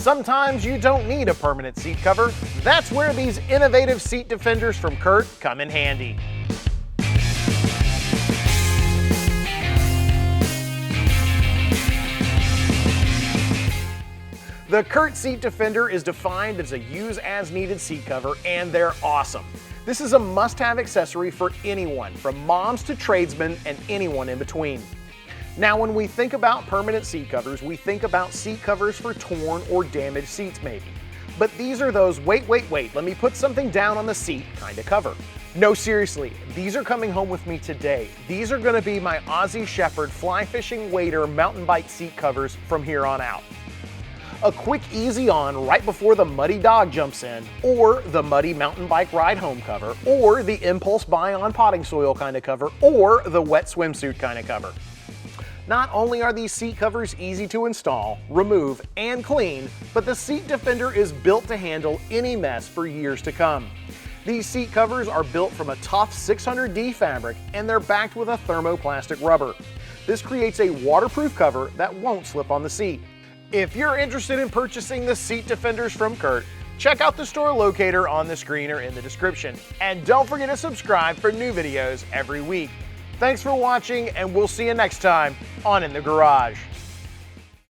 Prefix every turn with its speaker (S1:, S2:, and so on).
S1: sometimes you don't need a permanent seat cover. That's where these innovative seat defenders from CURT come in handy. The CURT seat defender is defined as a use-as-needed seat cover, and they're awesome. This is a must-have accessory for anyone, from moms to tradesmen and anyone in between. Now, when we think about permanent seat covers, we think about seat covers for torn or damaged seats maybe. But these are those wait, let me put something down on the seat kind of cover. No, seriously, these are coming home with me today. These are going to be my Aussie Shepherd fly fishing wader mountain bike seat covers from here on out. A quick easy on right before the muddy dog jumps in, or the muddy mountain bike ride home cover, or the impulse buy on potting soil kind of cover, or the wet swimsuit kind of cover. Not only are these seat covers easy to install, remove, and clean, but the seat defender is built to handle any mess for years to come. These seat covers are built from a tough 600D fabric, and they're backed with a thermoplastic rubber. This creates a waterproof cover that won't slip on the seat. If you're interested in purchasing the seat defenders from CURT, check out the store locator on the screen or in the description. And don't forget to subscribe for new videos every week. Thanks for watching, and we'll see you next time on In the Garage.